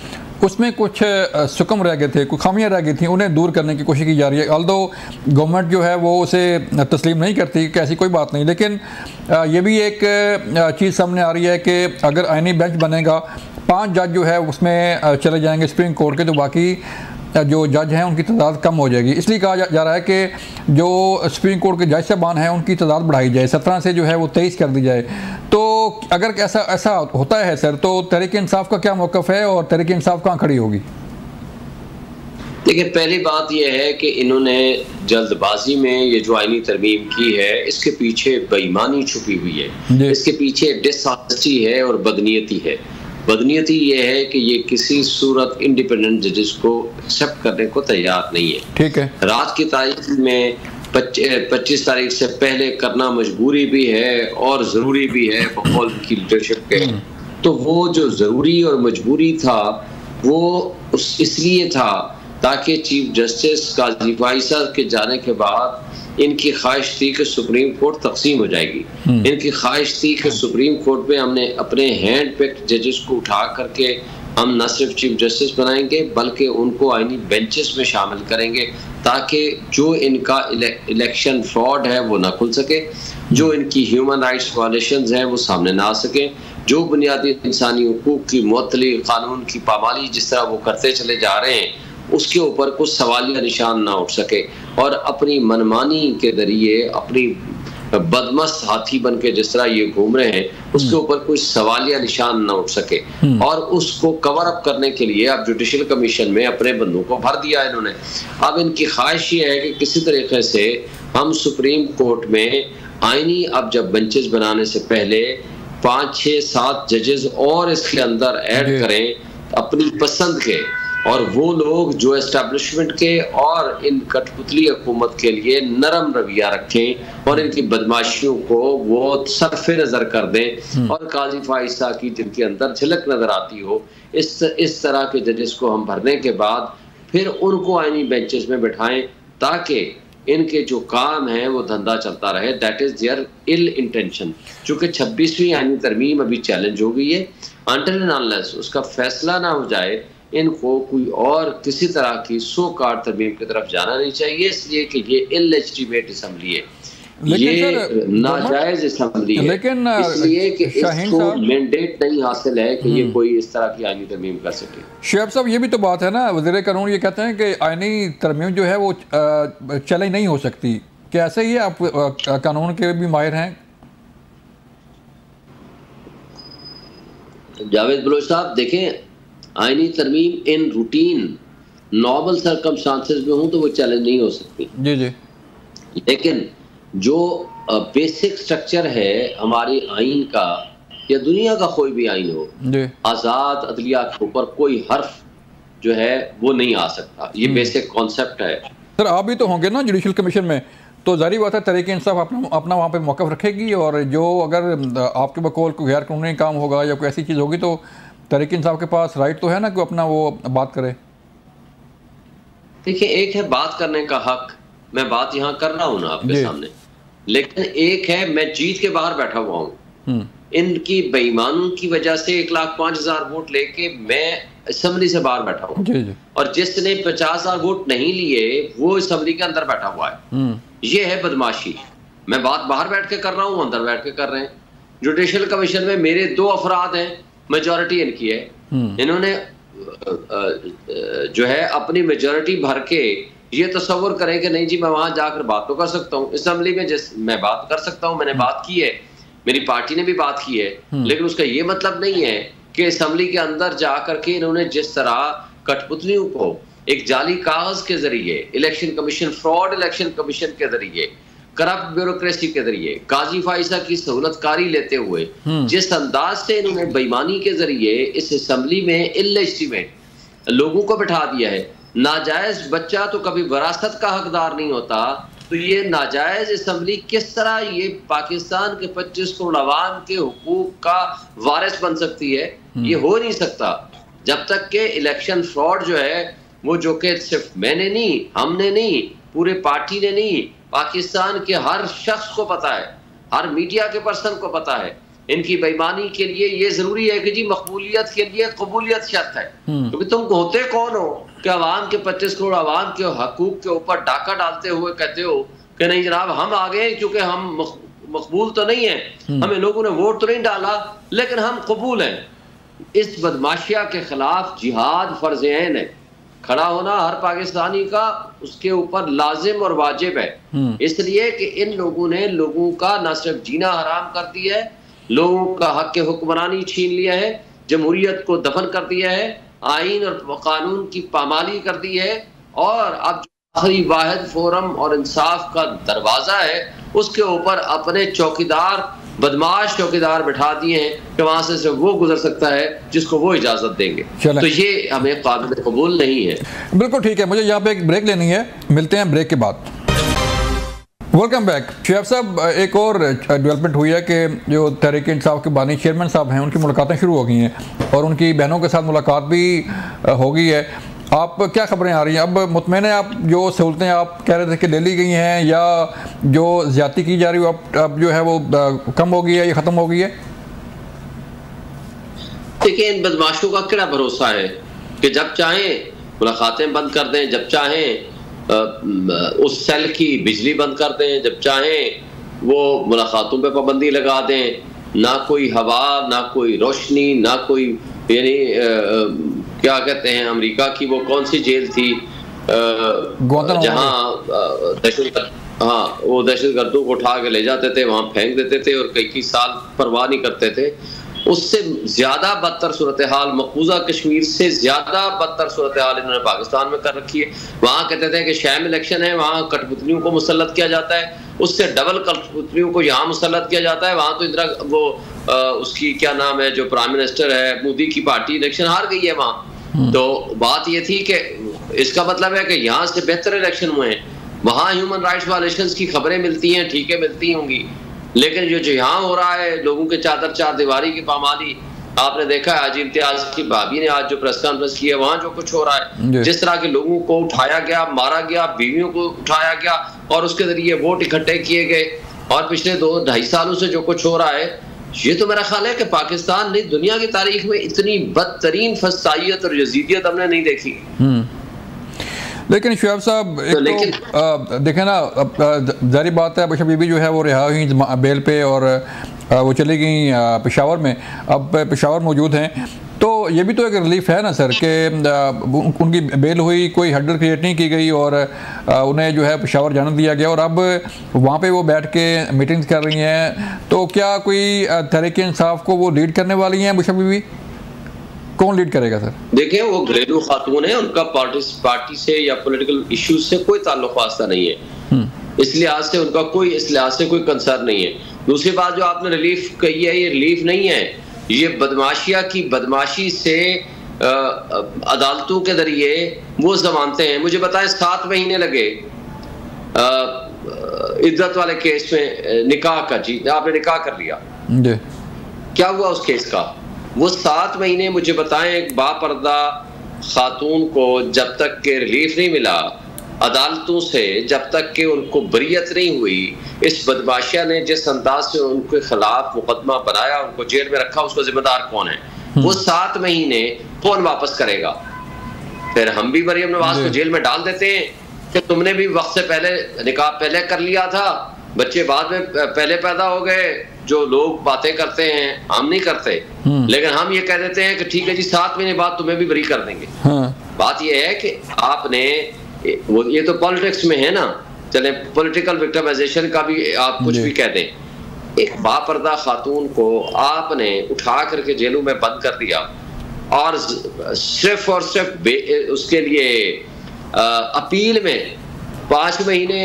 उसमें कुछ सुकम रह गए थे, कुछ खामियां रह गई थी, उन्हें दूर करने की कोशिश की जा रही है। ऑल्दो गवर्नमेंट जो है वो उसे तस्लीम नहीं करती कि ऐसी कोई बात नहीं, लेकिन ये भी एक चीज़ सामने आ रही है कि अगर आईनी बेंच बनेगा, 5 जज जो है उसमें चले जाएंगे सुप्रीम कोर्ट के, तो बाकी जो जज हैं उनकी तादाद कम हो जाएगी। इसलिए कहा जा रहा है कि जो सुप्रीम कोर्ट के जज साहबान हैं उनकी तादाद बढ़ाई जाए, 17 से जो है वो 23 कर दी जाए। तो अगर ऐसा होता है सर, तो तहरीक इंसाफ का क्या मौक़िफ़ है और तहरीक इंसाफ कहाँ खड़ी होगी? देखिए, पहली बात यह है कि इन्होंने जल्दबाजी में ये जो आईनी तरमीम की है इसके पीछे बेईमानी छुपी हुई है, इसके पीछे डिसऑनेस्टी है और बदनीयती है। बदनीयती ये है कि ये किसी सूरत इंडिपेंडेंट जजेस को एक्सेप्ट करने को तैयार नहीं है। ठीक है, रात की तारीख में 25 तारीख से पहले करना मजबूरी भी है और ज़रूरी भी है बकौल की लीडरशिप के। तो वो जो ज़रूरी और मजबूरी था वो इसलिए था ताकि चीफ जस्टिस काजी फाइसा के जाने के बाद इनकी ख्वाहिश थी कि सुप्रीम कोर्ट तकसीम हो जाएगी। इनकी ख्वाहिश थी कि सुप्रीम कोर्ट में हमने अपने हैंड पिक्ड जजेस को उठा करके हम न सिर्फ चीफ जस्टिस बनाएंगे बल्कि उनको आईनी बेंचेस में शामिल करेंगे ताकि जो इनका इलेक्शन फ्रॉड है वो ना खुल सके, जो इनकी ह्यूमन राइट्स वायलेशंस हैं वो सामने ना आ सके, जो बुनियादी इंसानी हुकूक की मुअत्तली, कानून की पामाली जिस तरह वो करते चले जा रहे हैं उसके ऊपर कुछ सवालिया निशान ना उठ सके और अपनी मनमानी के जरिए अपनी बदमस्त हाथी बन के जिस तरह ये घूम रहे हैं उसके ऊपर कोई सवालिया निशान ना उठ सके। और उसको कवर अप करने के लिए अब जुडिशल कमीशन में अपने बंदों को भर दिया इन्होंने। अब इनकी ख्वाहिश ये है कि किसी तरीके से हम सुप्रीम कोर्ट में आईनी अब जब बेंचेस बनाने से पहले 5, 6, 7 जजेस और इसके अंदर ऐड करें अपनी पसंद के, और वो लोग जो एस्टेब्लिशमेंट के और इन कठपुतली हुकूमत के लिए नरम रवैया रखें और इनकी बदमाशियों को वो सरफे नज़र कर दें और काजी फाइसा की जिनके अंदर झलक नज़र आती हो, इस तरह के जजेस को हम भरने के बाद फिर उनको आईनी बेंचेस में बिठाएं ताकि इनके जो काम है वो धंधा चलता रहे। That is their ill intention. चूँकि 26वीं आईनी तरमीम अभी चैलेंज हो गई है, अनटिल एंड अनलेस उसका फैसला ना हो जाए इनको कोई और किसी तरह की सो कार तरमीम की तरफ जाना नहीं चाहिए, इसलिए कि ये इलेजिटिमेट असम्बली है, ये नाजायज असम्बली है, लेकिन इसलिए कि इसको मैंडेट नहीं हासिल है कि ये कोई इस तरह की आईनी तरमीम कर सके। शुएब साहब, ये भी तो बात है ना, वज़ीर कानून ये कहते हैं कि आईनी तरमीम जो है वो चैलेंज नहीं हो सकती। क्या ऐसे ही आप कानून के भी माहिर हैं? जावेद बलोच साहब, देखें, आईनी तरमीम इन रूटीन नॉर्मल सर्कमस्टांसेस में हूँ तो वो चैलेंज नहीं हो सकती। जी जी, लेकिन जो बेसिक स्ट्रक्चर है हमारी आइन का या दुनिया का कोई भी आइन हो, आज़ाद अदलिया के ऊपर कोई हर्फ जो है वो नहीं आ सकता। ये बेसिक कॉन्सेप्ट है। सर आप भी तो होंगे ना जुडिशल कमीशन में, तो जारी बात है तहरीक इंसाफ अपना वहाँ पे मौक़िफ़ रखेगी, और जो अगर आपके बकौल कोई गैर कानूनी काम होगा या कोई ऐसी चीज़ होगी तो तहरीक इंसाफ के पास राइट तो है ना कि अपना वो बात करे। देखिए, एक है बात करने का हक, मैं बात यहाँ कर रहा हूँ ना आपके सामने, लेकिन एक है मैं जीत के बाहर बैठा हुआ हूँ। इनकी बेईमानों की वजह से 1,05,000 वोट लेके मैं असेंबली से बाहर बैठा हूँ, और जिसने 50,000 वोट नहीं लिए वो असेंबली के अंदर बैठा हुआ है। ये है बदमाशी। मैं बात बाहर बैठ के कर रहा हूँ, अंदर बैठ के कर रहे हैं। जुडिशल कमीशन में मेरे 2 अफराद हैं, मेजॉरिटी इनकी है। इन्होंने जो है अपनी मेजॉरिटी भर के ये तस्वर करें कि नहीं जी मैं वहां जाकर बात तो कर सकता हूँ असेंबली में, मैं बात कर सकता हूँ, मैंने बात की है, मेरी पार्टी ने भी बात की है, लेकिन उसका ये मतलब नहीं है कि असेंबली के अंदर जाकर के इन्होंने जिस तरह कठपुतलियों को एक जाली कागज के जरिए, election commission, fraud election commission के जरिए, करप्ट ब्यूरोक्रेसी के जरिए, काजी फाइजा की सहूलतकारी लेते हुए जिस अंदाज से इन्होंने बेईमानी के जरिए इस असेंबली में इल्लेजिटिमेट लोगों को बिठा दिया है। नाजायज बच्चा तो कभी विरासत का हकदार नहीं होता, तो ये नाजायज असेंबली किस तरह ये पाकिस्तान के 25 करोड़ अवाम के हुकूक का वारिस बन सकती है? ये हो नहीं सकता जब तक के इलेक्शन फ्रॉड जो है वो, जो कि सिर्फ मैंने नहीं, हमने नहीं, पूरे पार्टी ने नहीं, पाकिस्तान के हर शख्स को पता है, हर मीडिया के पर्सन को पता है। इनकी बेईमानी के लिए ये जरूरी है कि जी मकबूलियत के लिए कबूलियत शर्त है, क्योंकि तुम होते कौन हो कि अवाम के 25 करोड़ अवाम के हकूक के ऊपर डाका डालते हुए कहते हो कि नहीं जनाब हम आ गए, क्योंकि हम मकबूल तो नहीं है, हमें लोगों ने वोट तो नहीं डाला, लेकिन हम कबूल हैं। इस बदमाशिया के खिलाफ जिहाद फर्ज ऐन है। खड़ा होना हर पाकिस्तानी का उसके ऊपर लाजिम और वाजिब है, इसलिए कि इन लोगों ने लोगों का न सिर्फ जीना हराम कर दिया है, लोगों का हक के हुक्मरानी छीन लिया है, जमहूरियत को दफन कर दिया है, आइन और कानून की पामाली कर दी है, और अब आखिरी वाहिद फोरम और इंसाफ का दरवाजा है उसके ऊपर अपने चौकीदार, बदमाश चौकीदार बिठा दिए हैं कि वहां से सिर्फ वो गुजर सकता है जिसको वो इजाजत देंगे। तो ये हमें काबिल कबूल नहीं है। बिल्कुल ठीक है, मुझे यहाँ पे एक ब्रेक लेनी है, मिलते हैं ब्रेक के बाद। Welcome back. शुएब साहब, एक और डेवलपमेंट हुई है कि जो तहरीक इंसाफ के बानी चेयरमैन साहब हैं उनकी मुलाकातें शुरू हो गई हैं और उनकी बहनों के साथ मुलाकात भी हो गई है। आप क्या खबरें आ रही हैं? अब मुतमईन है आप, जो सहूलतें आप कह रहे थे कि ले ली गई हैं या जो ज़्यादती की जा रही है अब जो है वो कम हो गई है या ख़त्म हो गई है? देखिए, इन बदमाशों का क्या भरोसा है कि जब चाहें मुलाकातें बंद कर दें, जब चाहें उस सेल की बिजली बंद कर दें, जब चाहें वो मुलाकातों पे पाबंदी लगा दें। ना कोई हवा, ना कोई रोशनी, ना कोई, यानी क्या कहते हैं अमेरिका की वो कौन सी जेल थी जहाँ वो दहशतगर्दों को उठा के ले जाते थे, वहां फेंक देते थे और कई साल परवाह नहीं करते थे। उससे ज्यादा बदतर सूरत हाल, मकबूजा कश्मीर से ज्यादा बदतर सूरत हाल इन्होंने पाकिस्तान में कर रखी है। वहां कहते थे कि शैम इलेक्शन है, वहां कठपुतलियों को मुसल्लत किया जाता है, उससे डबल कठपुतलियों को यहाँ मुसल्लत किया जाता है। वहां तो इंदिरा वो उसकी क्या नाम है जो प्राइम मिनिस्टर है, मोदी की पार्टी इलेक्शन हार गई है वहां। तो बात ये थी कि इसका मतलब है कि यहाँ से बेहतर इलेक्शन हुए हैं। वहां ह्यूमन राइट्स वायलेशंस की खबरें मिलती हैं, ठीक है मिलती होंगी, लेकिन जो यहाँ हो रहा है लोगों के चादर चार दीवारी की पामाली, आपने देखा है। आज इम्तियाज की भाभी ने आज जो प्रेस कॉन्फ्रेंस की है, वहां जो कुछ हो रहा है, जिस तरह के लोगों को उठाया गया, मारा गया, बीवियों को उठाया गया और उसके जरिए वोट इकट्ठे किए गए, और पिछले 2-2.5 सालों से जो कुछ हो रहा है, ये तो मेरा ख्याल है कि पाकिस्तान ने दुनिया की तारीख में इतनी बदतरीन फसाइयत और यजीदियत हमने नहीं देखी। लेकिन शुएब साहब, एक तो देखें ना, जारी बात है बशा बीबी जो है वो रिहा हुई बेल पे और वो चली गई पेशावर में, अब पेशावर मौजूद हैं, तो ये भी तो एक रिलीफ है ना सर कि उनकी बेल हुई, कोई हड्डर क्रिएट नहीं की गई और उन्हें जो है पेशावर जाने दिया गया और अब वहाँ पे वो बैठ के मीटिंग्स कर रही हैं। तो क्या कोई तहरीक इंसाफ को वो लीड करने वाली हैं बशा बीबी? कौन लीड करेगा सर? देखिए, वो घरेलू खातून है, उनका पार्टी से या पॉलिटिकल इश्यूज से कोई ताल्लुक वास्ता नहीं है। इस लिहाज से उनका कोई, इस लिहाज से कोई कंसर्न नहीं है। दूसरी बात जो आपने रिलीफ कही है, ये रिलीफ नहीं है, ये बदमाशिया की बदमाशी से अदालतों के जरिए वो जमानते हैं। मुझे बताएं 7 महीने लगे इद्दत वाले केस में निकाह का, जी आपने निकाह कर लिया, क्या हुआ उस केस का? वो 7 महीने मुझे बताएं एक बापर्दा खातून को जब तक के रिलीफ नहीं मिला अदालतों से, जब तक कि उनको बरियत नहीं हुई, इस बदमाशिया ने जिस अंदाज से उनके खिलाफ मुकदमा बनाया, उनको जेल में रखा, उसका जिम्मेदार कौन है? वो 7 महीने कौन वापस करेगा? फिर हम भी मरियम नवाज को जेल में डाल देते हैं कि तुमने भी वक्त से पहले निकाह पहले कर लिया था, बच्चे बाद में पहले पैदा हो गए। जो लोग बातें करते हैं हम नहीं करते, लेकिन हम ये कह देते हैं कि ठीक है जी 7 महीने बाद तुम्हें भी बरी कर देंगे। बात ये है कि आपने वो, ये तो पॉलिटिक्स में है ना, चले पॉलिटिकल विक्टिमाइजेशन का भी आप कुछ भी कह दें, एक बापर्दा खातून को आपने उठा करके जेलों में बंद कर दिया और सिर्फ उसके लिए अपील में 5 महीने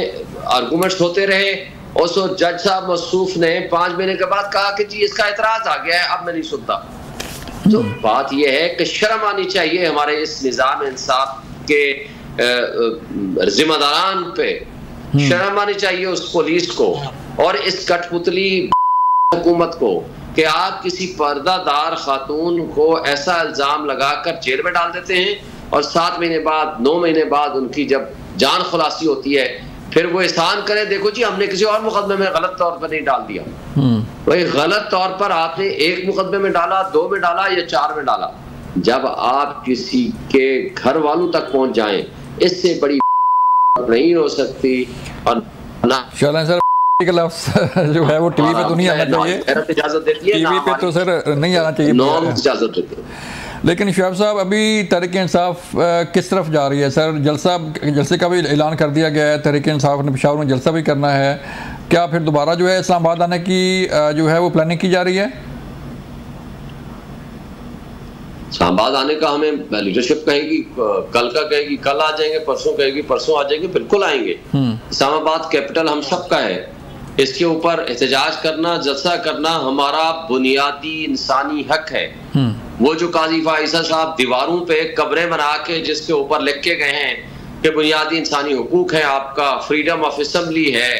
आर्गूमेंट्स होते रहे। और सो जज साहब मसूफ ने 5 महीने के बाद कहा कि जी इसका एतराज आ गया है, अब मैं नहीं सुनता। तो बात यह है कि शर्म आनी चाहिए हमारे इस निजाम इंसाफ के जिम्मेदारान पे, शर्म आनी चाहिए उस पुलिस को और इस कठपुतली हुकूमत को कि आप किसी पर्दादार खातून को ऐसा इल्जाम लगाकर जेल में डाल देते हैं और 7 महीने बाद 9 महीने बाद उनकी जब जान खुलासी होती है फिर वो एहसान करे, देखो जी हमने किसी और मुकदमे में गलत तौर पर नहीं डाल दिया। भाई गलत तौर पर आपने 1 मुकदमे में डाला, 2 में डाला या 4 में डाला, जब आप किसी के घर वालों तक पहुंच जाएं, इससे बड़ी नहीं हो सकती। और चलें सर जो है वो टीवी पे तो नहीं आना चाहिए, इजाजत देती है टीवी पे तो सर नहीं आना चाहिए, इजाजत देती है। लेकिन शुएब साहब अभी तहरीक इंसाफ किस तरफ जा रही है सर? जलसे का भी ऐलान कर दिया गया है, तहरीक इंसाफ ने पेशावर में जलसा भी करना है, क्या फिर दोबारा जो है इस्लामाबाद आने की जो है वो प्लानिंग की जा रही है? इस्लामाबाद आने का हमें लीडरशिप कहेगी कल का कहेगी कल आ जाएंगे, परसों कहेगी परसों आ जाएंगे, बिल्कुल आएंगे। इस्लामाबाद कैपिटल हम सबका है, इसके ऊपर एहतजाज करना, जलसा करना हमारा बुनियादी इंसानी हक है। वो जो काजी फाइसा साहब दीवारों पे कब्रें बना के जिसके ऊपर लिख के गए हैं कि बुनियादी इंसानी हुकूक है, आपका फ्रीडम ऑफ असेंबली है,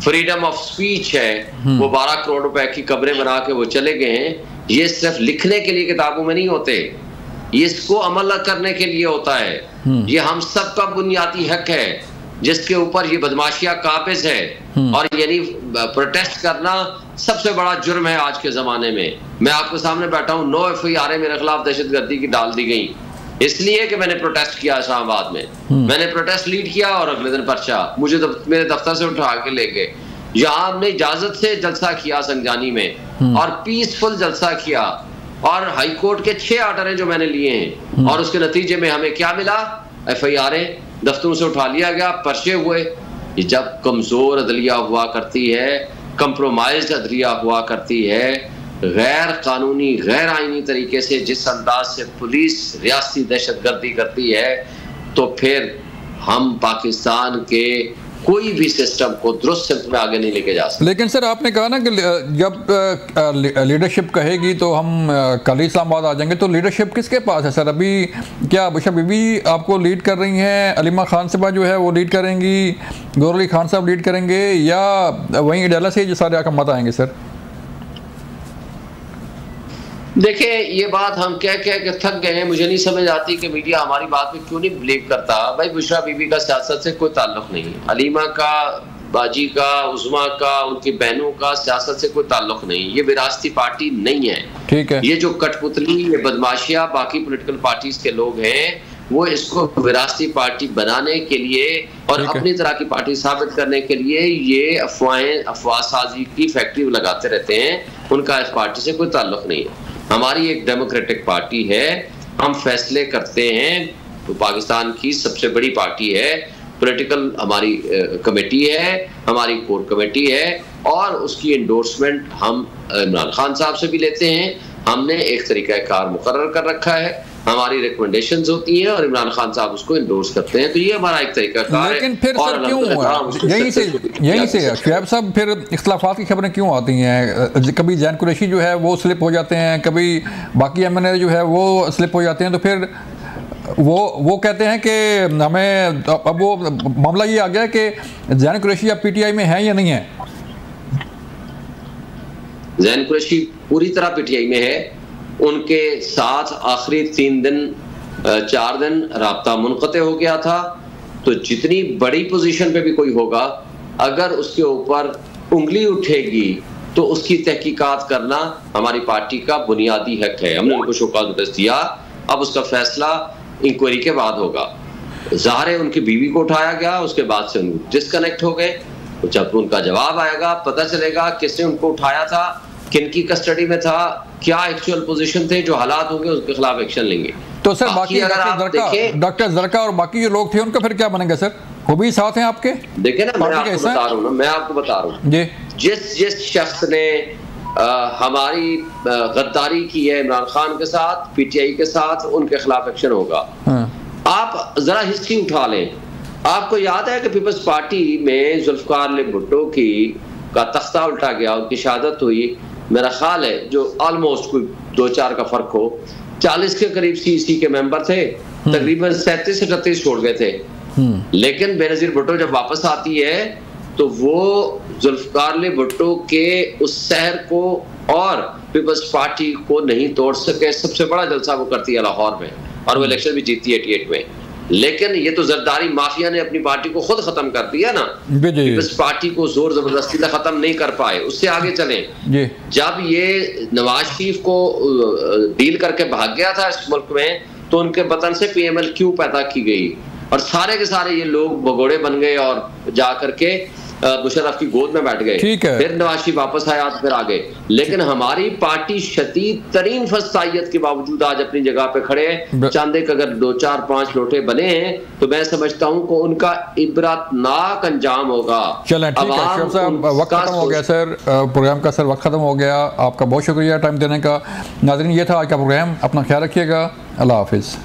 फ्रीडम ऑफ स्पीच है, वो 12 करोड़ रुपए की कब्रें बना के वो चले गए हैं। ये सिर्फ लिखने के लिए किताबों में नहीं होते, ये इसको अमल करने के लिए होता है। ये हम सब का बुनियादी हक है जिसके ऊपर ये बदमाशिया काबिज है। और यानी प्रोटेस्ट करना सबसे बड़ा जुर्म है आज के जमाने में। मैं आपके सामने बैठा हूँ, 9 FIR मेरे खिलाफ दहशतगर्दी की डाल दी गई इसलिए कि मैंने प्रोटेस्ट किया इस्लामाबाद में। मैंने प्रोटेस्ट लीड किया और अगले दिन पर्चा मुझे मेरे दफ्तर से उठा के ले गए। यहाँ हमने इजाजत से जलसा किया संजानी में और पीसफुल जलसा किया और हाई कोर्ट के 6 आर्डर हैं जो मैंने लिए हैं और उसके नतीजे में हमें क्या मिला? FIR दफ्तरों से उठा लिया गया, पर्चे हुए। जब कमजोर अदलिया हुआ करती है, कंप्रोमाइज्ड अदलिया हुआ करती है, गैर कानूनी गैर आईनी तरीके से जिस अंदाज से पुलिस रियासती दहशतगर्दी करती है, तो फिर हम पाकिस्तान के कोई भी सिस्टम को दुरुस्त सिमत में आगे नहीं लेके जा सकते। लेकिन सर आपने कहा ना कि जब लीडरशिप कहेगी तो हम कल इस्लामाबाद आ जाएंगे, तो लीडरशिप किसके पास है सर? अभी क्या बुशरा बीबी आपको लीड कर रही हैं, अलीमा खान साहबा जो है वो लीड करेंगी, गौहर अली खान साहब लीड करेंगे, या वहीं अडाला से जो सारे अहकाम आएंगे सर? देखिए ये बात हम कह के थक गए हैं। मुझे नहीं समझ आती कि मीडिया हमारी बात में क्यों नहीं बिलीव करता। भाई बुशरा बीबी का सियासत से कोई ताल्लुक नहीं, अलीमा का, बाजी का, उस्मा का, उनकी बहनों का सियासत से कोई ताल्लुक नहीं। ये विरासती पार्टी नहीं है, ठीक है। ये जो कठपुतली, ये बदमाशिया बाकी पॉलिटिकल पार्टीज के लोग हैं, वो इसको विरासती पार्टी बनाने के लिए और अपनी तरह की पार्टी साबित करने के लिए ये अफवाहसाजी की फैक्ट्री लगाते रहते हैं। उनका इस पार्टी से कोई ताल्लुक नहीं है। हमारी एक डेमोक्रेटिक पार्टी है, हम फैसले करते हैं, तो पाकिस्तान की सबसे बड़ी पार्टी है, पॉलिटिकल हमारी कमेटी है, हमारी कोर कमेटी है और उसकी एंडोर्समेंट हम इमरान खान साहब से भी लेते हैं। हमने एक तरीकाकार मुकर्रर कर रखा है हमारी रिकमेंडेशंस होती हैं और इमरान खान साहब उसको इंडोर्स करते हैं। तो ये हमारा एक तरीका कार है। लेकिन फिर सर क्यों यहीं से शुएब साहब फिर इख्तलाफात की खबरें क्यों आती हैं? कभी जैन कुरैशी जो है वो स्लिप हो जाते हैं, कभी बाकी MNA जो है वो स्लिप हो जाते हैं, तो फिर वो कहते हैं कि हमें अब वो मामला ये आ गया कि जैन कुरैशी या PTI में है या नहीं है? जैन कुरैशी पूरी तरह PTI में है। उनके साथ आखिरी 4 दिन राब्ता मुनक़ते हो गया था। तो जितनी बड़ी पोजीशन पे भी कोई होगा, अगर उसके ऊपर उंगली उठेगी तो उसकी तहकीकात करना हमारी पार्टी का बुनियादी हक है। हमने उनको शोकॉज़ नोटिस दिया, अब उसका फैसला इंक्वायरी के बाद होगा। ज़ाहिर है उनकी बीवी को उठाया गया, उसके बाद से उनको डिस्कनेक्ट हो गए। जब उनका जवाब आएगा पता चलेगा किसने उनको उठाया था, किनकी कस्टडी में था, क्या एक्चुअल पोजीशन थे, जो हालात होंगे उसके खिलाफ एक्शन लेंगे। तो सर बाकी डॉक्टर ज़रका और बाकी जो लोग थे उनका फिर क्या बनेगा सर? वो भी साथ हैं आपके? देखिए ना, मैं आपको बता रहा हूँ जी, जिस शख्स ने हमारी गद्दारी की है इमरान खान के साथ, PTI के साथ, उनके खिलाफ एक्शन होगा। आप जरा हिस्ट्री उठा लें। आपको याद है कि पीपल्स पार्टी में जुल्फकार अली भुट्टो का तख्ता उल्टा गया, उनकी शहादत हुई। मेरा ख्याल है जो ऑलमोस्ट कोई 2-4 का फर्क हो, 40 के करीब CEC के मेंबर थे, तकरीबन 37-38 छोड़ गए थे। लेकिन बेनजीर भुट्टो जब वापस आती है तो वो जुल्फकार अली भुट्टो के उस शहर को और पीपल्स पार्टी को नहीं तोड़ सके। सबसे बड़ा जलसा वो करती है लाहौर में, और वो इलेक्शन भी जीतती है 88 में। लेकिन ये तो जरदारी माफिया ने अपनी पार्टी को खुद खत्म कर दिया ना। पीपल्स पार्टी को जोर जबरदस्ती से खत्म नहीं कर पाए, उससे आगे चले। जब ये नवाज शरीफ को डील करके भाग गया था इस मुल्क में, तो उनके वतन से PMLQ पैदा की गई और सारे के सारे ये लोग भगोड़े बन गए और जा करके मुशर्रफ की गोद में बैठ गए। फिर नवाज शरीफ वापस आया तो फिर आ गए। लेकिन हमारी पार्टी शदीद तरीन फस्तायत के बावजूद आज अपनी जगह पे खड़े हैं। चांदे के अगर 2-4-5 लोटे बने हैं तो मैं समझता हूं कि उनका इबरतनाक अंजाम होगा। चलें ठीक है शेख साहब, वक्त खत्म हो गया सर, प्रोग्राम का सर वक्त खत्म हो गया। आपका बहुत शुक्रिया टाइम देने का। नाज़रीन ये था आज का प्रोग्राम, अपना ख्याल रखिएगा। अल्लाह हाफिज़।